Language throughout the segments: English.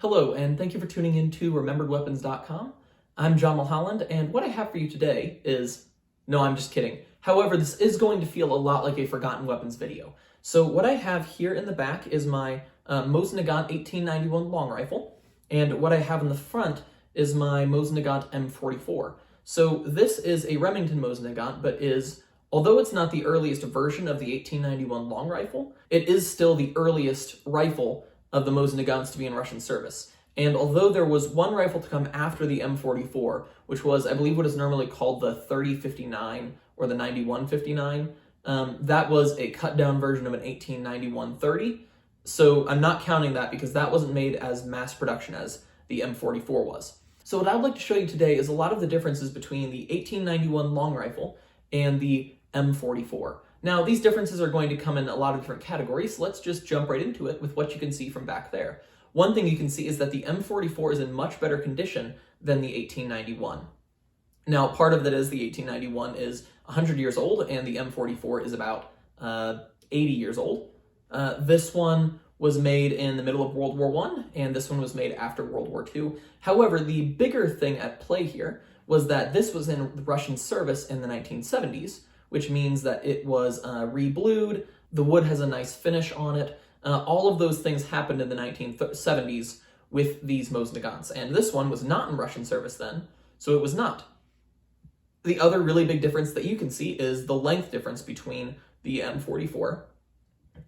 Hello, and thank you for tuning in to RememberedWeapons.com. I'm John Mulholland, and what I have for you today is... No, I'm just kidding. However, this is going to feel a lot like a Forgotten Weapons video. So what I have here in the back is my Mosin Nagant 1891 long rifle, and what I have in the front is my Mosin Nagant M44. So this is a Remington Mosin Nagant, but although it's not the earliest version of the 1891 long rifle, it is still the earliest rifle of the Mosin Nagants to be in Russian service. And although there was one rifle to come after the M44, which was, I believe, what is normally called the 3059 or the 9159, that was a cut-down version of an 1891 30. So I'm not counting that because that wasn't made as mass production as the M44 was. So what I'd like to show you today is a lot of the differences between the 1891 long rifle and the M44. Now, these differences are going to come in a lot of different categories, so let's just jump right into it with what you can see from back there. One thing you can see is that the M44 is in much better condition than the 1891. Now, part of that is the 1891 is 100 years old, and the M44 is about 80 years old. This one was made in the middle of World War I, and this one was made after World War II. However, the bigger thing at play here was that this was in Russian service in the 1970s, which means that it was re-blued, the wood has a nice finish on it. All of those things happened in the 1970s with these Mosin Nagants, and this one was not in Russian service then, so it was not. The other really big difference that you can see is the length difference between the M44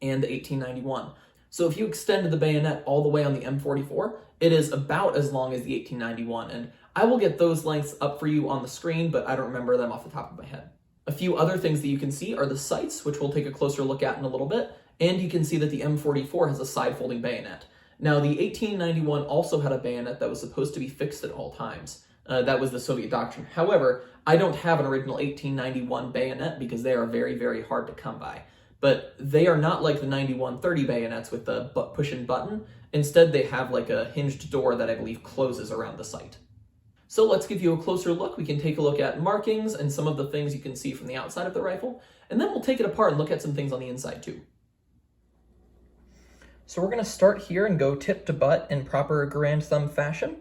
and the 1891. So if you extended the bayonet all the way on the M44, it is about as long as the 1891, and I will get those lengths up for you on the screen, but I don't remember them off the top of my head. A few other things that you can see are the sights, which we'll take a closer look at in a little bit, and you can see that the M44 has a side-folding bayonet. Now, the 1891 also had a bayonet that was supposed to be fixed at all times. That was the Soviet doctrine. However, I don't have an original 1891 bayonet because they are very, very hard to come by. But they are not like the 9130 bayonets with the push-in button. Instead, they have like a hinged door that I believe closes around the sight. So let's give you a closer look. We can take a look at markings and some of the things you can see from the outside of the rifle, and then we'll take it apart and look at some things on the inside too. So we're going to start here and go tip to butt in proper grand thumb fashion.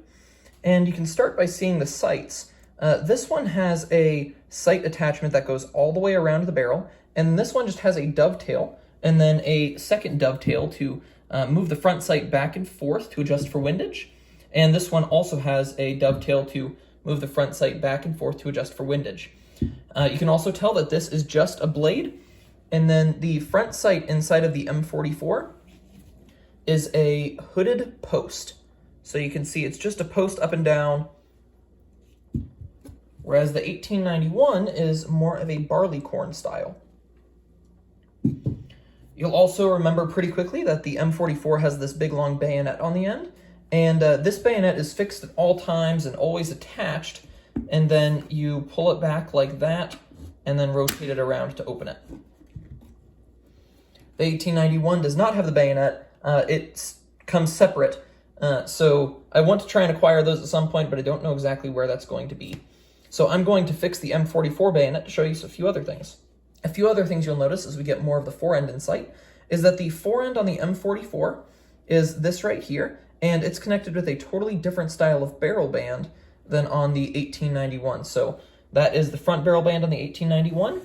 And you can start by seeing the sights. This one has a sight attachment that goes all the way around the barrel, and this one just has a dovetail, and then a second dovetail to move the front sight back and forth to adjust for windage. And this one also has a dovetail to move the front sight back and forth to adjust for windage. You can also tell that this is just a blade, and then the front sight inside of the M44 is a hooded post. So you can see it's just a post up and down, whereas the 1891 is more of a barleycorn style. You'll also remember pretty quickly that the M44 has this big long bayonet on the end, and this bayonet is fixed at all times and always attached, and then you pull it back like that, and then rotate it around to open it. The 1891 does not have the bayonet. It comes separate, so I want to try and acquire those at some point, but I don't know exactly where that's going to be. So I'm going to fix the M44 bayonet to show you a few other things. A few other things you'll notice as we get more of the forend in sight is that the forend on the M44 is this right here, and it's connected with a totally different style of barrel band than on the 1891. So that is the front barrel band on the 1891,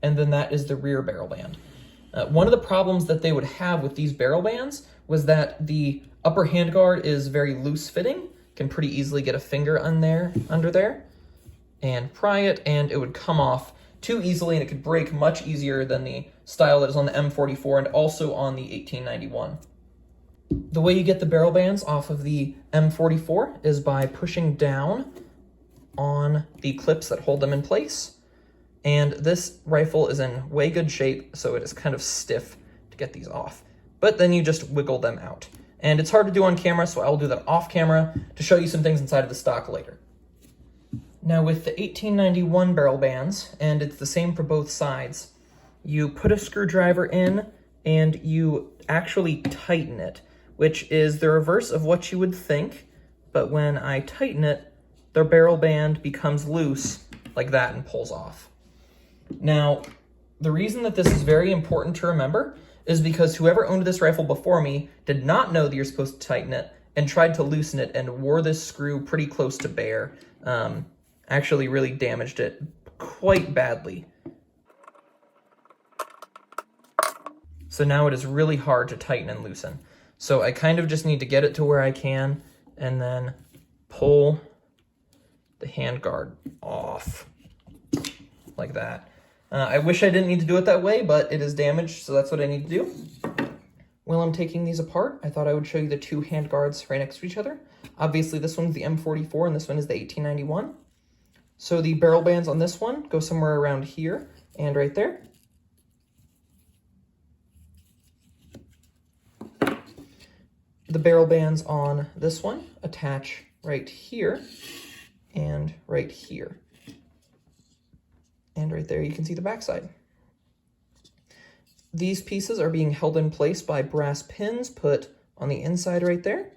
and then that is the rear barrel band. One of the problems that they would have with these barrel bands was that the upper handguard is very loose fitting, can pretty easily get a finger under there, and pry it, and it would come off too easily, and it could break much easier than the style that is on the M44 and also on the 1891. The way you get the barrel bands off of the M44 is by pushing down on the clips that hold them in place. And this rifle is in way good shape, so it is kind of stiff to get these off. But then you just wiggle them out. And it's hard to do on camera, so I'll do that off camera to show you some things inside of the stock later. Now with the 1891 barrel bands, and it's the same for both sides, you put a screwdriver in and you actually tighten it, which is the reverse of what you would think, but when I tighten it, the barrel band becomes loose like that and pulls off. Now, the reason that this is very important to remember is because whoever owned this rifle before me did not know that you're supposed to tighten it, and tried to loosen it and wore this screw pretty close to bare. Actually really damaged it quite badly. So now it is really hard to tighten and loosen. So I kind of just need to get it to where I can and then pull the handguard off like that. I wish I didn't need to do it that way, but it is damaged, so that's what I need to do. While I'm taking these apart, I thought I would show you the two handguards right next to each other. Obviously, this one's the M44 and this one is the 1891. So the barrel bands on this one go somewhere around here and right there. The barrel bands on this one attach right here and right here. And right there you can see the backside. These pieces are being held in place by brass pins put on the inside right there,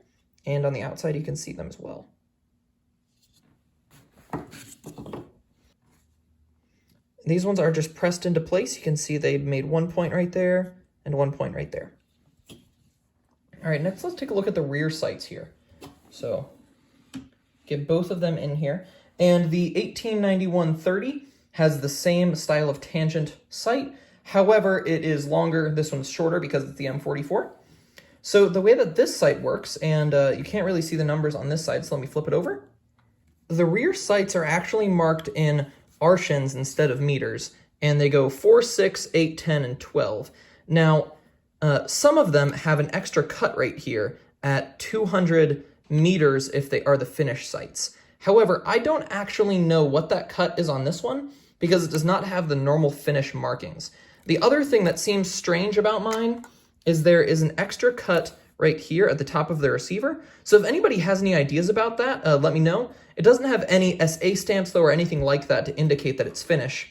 and on the outside you can see them as well. These ones are just pressed into place. You can see they made 1 point right there and 1 point right there. All right, next let's take a look at the rear sights here. So get both of them in here. And the 1891-30 has the same style of tangent sight. However, it is longer. This one's shorter because it's the M44. So the way that this sight works, and you can't really see the numbers on this side, so let me flip it over. The rear sights are actually marked in arshins instead of meters, and they go 4, 6, 8, 10, and 12. Now, some of them have an extra cut right here at 200 meters if they are the finished sights. However, I don't actually know what that cut is on this one because it does not have the normal finish markings. The other thing that seems strange about mine is there is an extra cut right here at the top of the receiver. So if anybody has any ideas about that, let me know. It doesn't have any SA stamps though or anything like that to indicate that it's finish,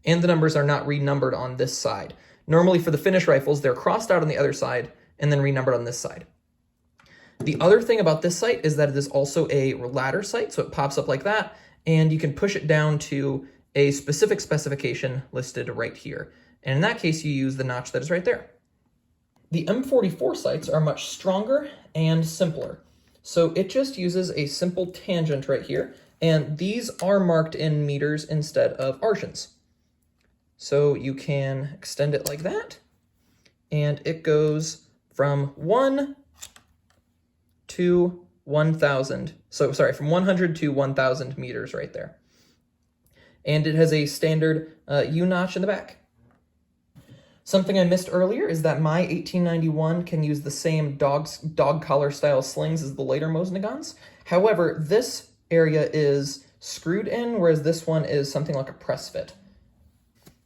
and the numbers are not renumbered on this side. Normally for the finish rifles, they're crossed out on the other side and then renumbered on this side. The other thing about this sight is that it is also a ladder sight, so it pops up like that, and you can push it down to a specific specification listed right here. And in that case, you use the notch that is right there. The M44 sights are much stronger and simpler. So it just uses a simple tangent right here, and these are marked in meters instead of arshins. So you can extend it like that, and it goes from 1 to 1,000. So sorry, from 100 to 1,000 meters right there. And it has a standard U-notch in the back. Something I missed earlier is that my 1891 can use the same dog collar style slings as the later Mosin Nagants. However, this area is screwed in, whereas this one is something like a press fit.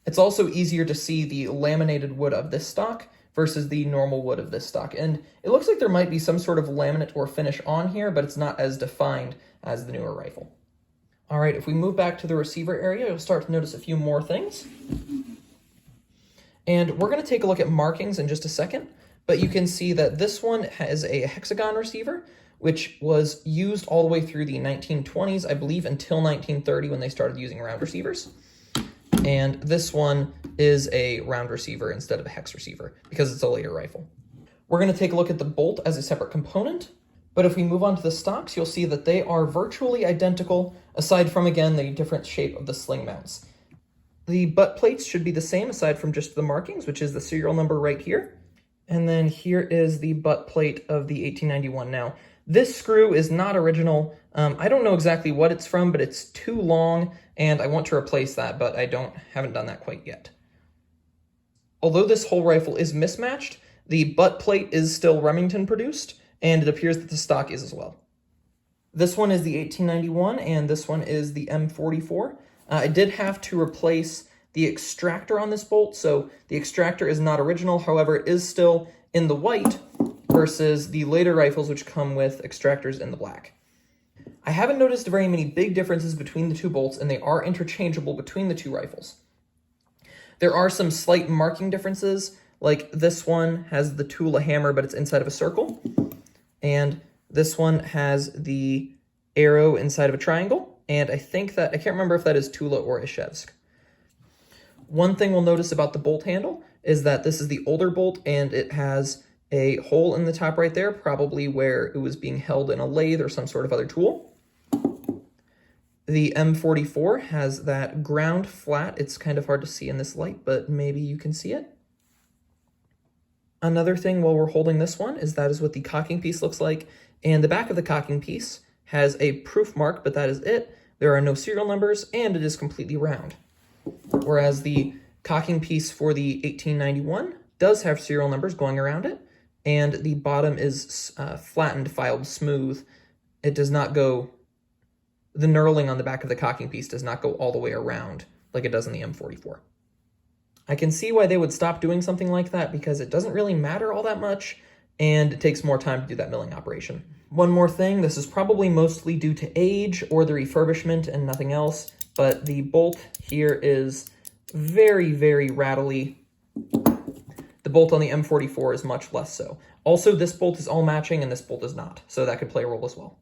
It's also easier to see the laminated wood of this stock versus the normal wood of this stock. And it looks like there might be some sort of laminate or finish on here, but it's not as defined as the newer rifle. All right, if we move back to the receiver area, you'll start to notice a few more things. And we're going to take a look at markings in just a second, but you can see that this one has a hexagon receiver, which was used all the way through the 1920s, I believe, until 1930 when they started using round receivers. And this one is a round receiver instead of a hex receiver because it's a later rifle. We're going to take a look at the bolt as a separate component, but if we move on to the stocks, you'll see that they are virtually identical, aside from, again, the different shape of the sling mounts. The butt plates should be the same aside from just the markings, which is the serial number right here. And then here is the butt plate of the 1891. Now, this screw is not original. I don't know exactly what it's from, but it's too long, and I want to replace that, but I haven't done that quite yet. Although this whole rifle is mismatched, the butt plate is still Remington produced, and it appears that the stock is as well. This one is the 1891, and this one is the M44. I did have to replace the extractor on this bolt, so the extractor is not original, however, it is still in the white versus the later rifles which come with extractors in the black. I haven't noticed very many big differences between the two bolts, and they are interchangeable between the two rifles. There are some slight marking differences, like this one has the Tula hammer, but it's inside of a circle, and this one has the arrow inside of a triangle. And I can't remember if that is Tula or Ishevsk. One thing we'll notice about the bolt handle is that this is the older bolt and it has a hole in the top right there, probably where it was being held in a lathe or some sort of other tool. The M44 has that ground flat. It's kind of hard to see in this light, but maybe you can see it. Another thing while we're holding this one is that is what the cocking piece looks like. And the back of the cocking piece has a proof mark, but that is it. There are no serial numbers, and it is completely round. Whereas the cocking piece for the 1891 does have serial numbers going around it, and the bottom is flattened, filed smooth. It does not go, the knurling on the back of the cocking piece does not go all the way around like it does in the M44. I can see why they would stop doing something like that because it doesn't really matter all that much, and it takes more time to do that milling operation. One more thing, this is probably mostly due to age or the refurbishment and nothing else, but the bolt here is very, very rattly. The bolt on the M44 is much less so. Also, this bolt is all matching and this bolt is not, so that could play a role as well.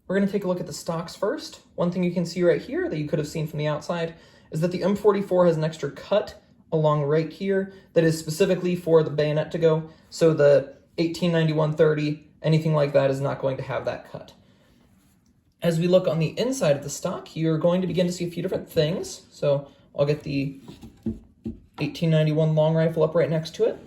We're going to take a look at the stocks first. One thing you can see right here that you could have seen from the outside is that the M44 has an extra cut along right here that is specifically for the bayonet to go, so the 1891-30, anything like that is not going to have that cut. As we look on the inside of the stock, you're going to begin to see a few different things. So I'll get the 1891 long rifle up right next to it.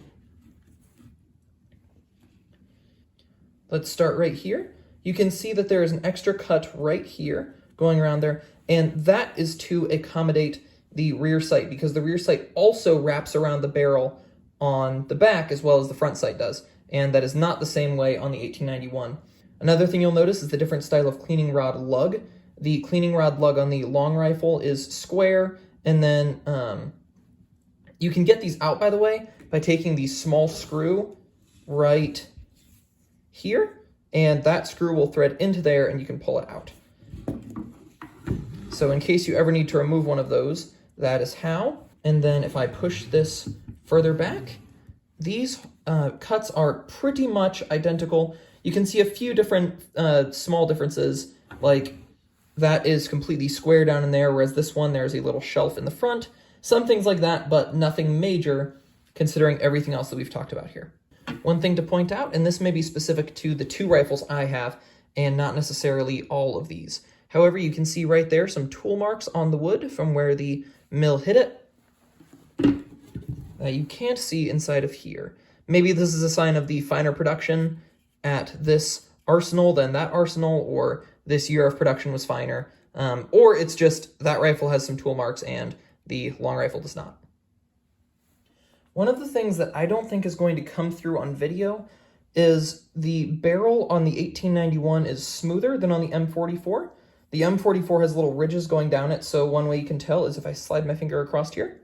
Let's start right here. You can see that there is an extra cut right here going around there, and that is to accommodate the rear sight because the rear sight also wraps around the barrel on the back as well as the front sight does, and that is not the same way on the 1891. Another thing you'll notice is the different style of cleaning rod lug. The cleaning rod lug on the long rifle is square, and then you can get these out, by the way, by taking the small screw right here, and that screw will thread into there and you can pull it out. So in case you ever need to remove one of those, that is how. And then if I push this further back, these cuts are pretty much identical. You can see a few different small differences, like that is completely square down in there, whereas this one, there's a little shelf in the front. Some things like that, but nothing major considering everything else that we've talked about here. One thing to point out, and this may be specific to the two rifles I have, and not necessarily all of these. However, you can see right there some tool marks on the wood from where the mill hit it. You can't see inside of here. Maybe this is a sign of the finer production at this arsenal than that arsenal, or this year of production was finer, or it's just that rifle has some tool marks and the long rifle does not. One of the things that I don't think is going to come through on video is the barrel on the 1891 is smoother than on the M44. The M44 has little ridges going down it, so one way you can tell is if I slide my finger across here.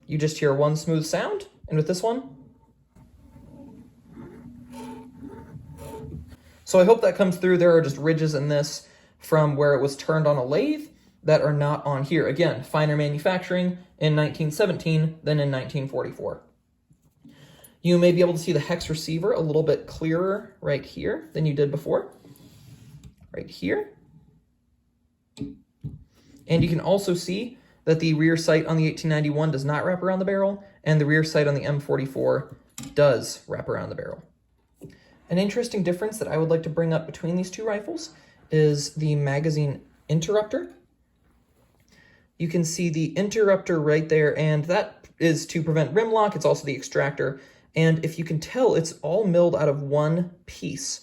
You just hear one smooth sound, and with this one. So I hope that comes through. There are just ridges in this from where it was turned on a lathe that are not on here. Again, finer manufacturing in 1917 than in 1944. You may be able to see the hex receiver a little bit clearer right here than you did before. Right here. And you can also see that the rear sight on the 1891 does not wrap around the barrel, and the rear sight on the M44 does wrap around the barrel. An interesting difference that I would like to bring up between these two rifles is the magazine interrupter. You can see the interrupter right there, and that is to prevent rim lock. It's also the extractor, and if you can tell, it's all milled out of one piece.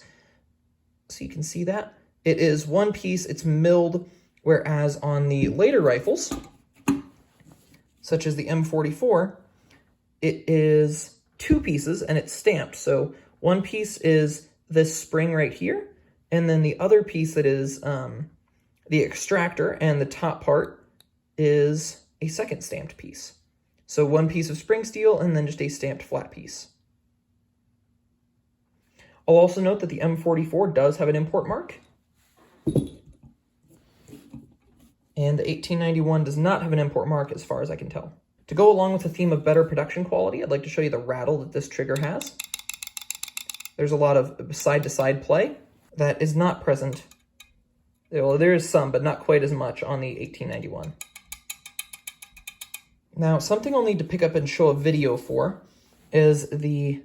So you can see that. It is one piece, it's milled, whereas on the later rifles, such as the M44, it is two pieces and it's stamped. So one piece is this spring right here, and then the other piece that is the extractor, and the top part is a second stamped piece. So one piece of spring steel and then just a stamped flat piece. I'll also note that the M44 does have an import mark, and the 1891 does not have an import mark as far as I can tell. To go along with the theme of better production quality, I'd like to show you the rattle that this trigger has. There's a lot of side-to-side play that is not present. Well, there is some, but not quite as much on the 1891. Now, something I'll need to pick up and show a video for is the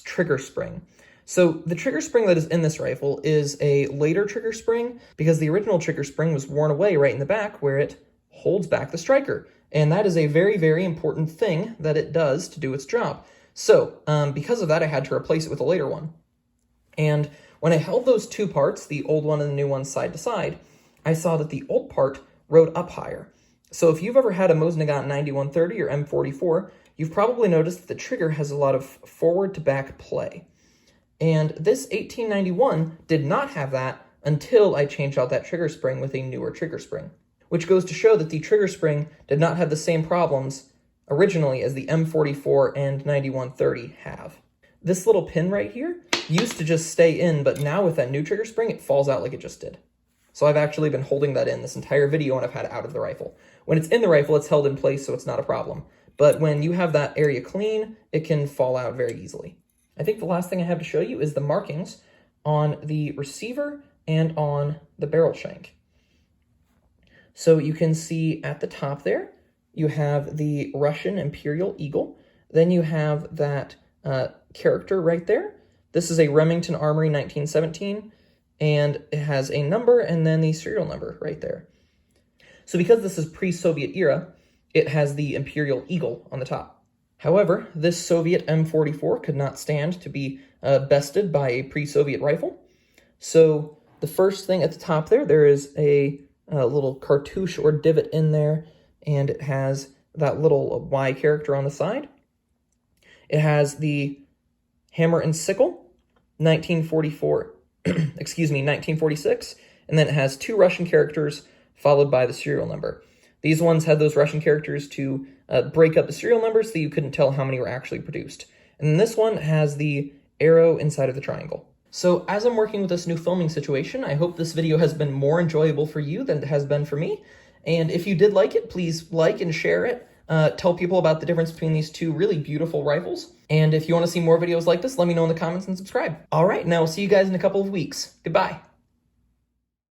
trigger spring. So the trigger spring that is in this rifle is a later trigger spring because the original trigger spring was worn away right in the back where it holds back the striker. And that is a very, very important thing that it does to do its job. So because of that, I had to replace it with a later one. And when I held those two parts, the old one and the new one side to side, I saw that the old part rode up higher. So if you've ever had a Mosin Nagants 9130 or M44, you've probably noticed that the trigger has a lot of forward to back play. And this 1891 did not have that until I changed out that trigger spring with a newer trigger spring, which goes to show that the trigger spring did not have the same problems originally as the M44 and 9130 have. This little pin right here used to just stay in, but now with that new trigger spring, it falls out like it just did. So I've actually been holding that in this entire video and I've had it out of the rifle. When it's in the rifle, it's held in place, so it's not a problem. But when you have that area clean, it can fall out very easily. I think the last thing I have to show you is the markings on the receiver and on the barrel shank. So you can see at the top there, you have the Russian Imperial Eagle. Then you have that character right there. This is a Remington Armory 1917, and it has a number and then the serial number right there. So because this is pre-Soviet era, it has the Imperial Eagle on the top. However, this Soviet M44 could not stand to be bested by a pre-Soviet rifle. So the first thing at the top there is a little cartouche or divot in there, and it has that little Y character on the side. It has the hammer and sickle, 1946, and then it has two Russian characters followed by the serial number. These ones had those Russian characters to break up the serial numbers so you couldn't tell how many were actually produced. And then this one has the arrow inside of the triangle. So as I'm working with this new filming situation, I hope this video has been more enjoyable for you than it has been for me. And if you did like it, please like and share it. Tell people about the difference between these two really beautiful rifles. And if you want to see more videos like this, let me know in the comments and subscribe. All right, now I'll see you guys in a couple of weeks. Goodbye.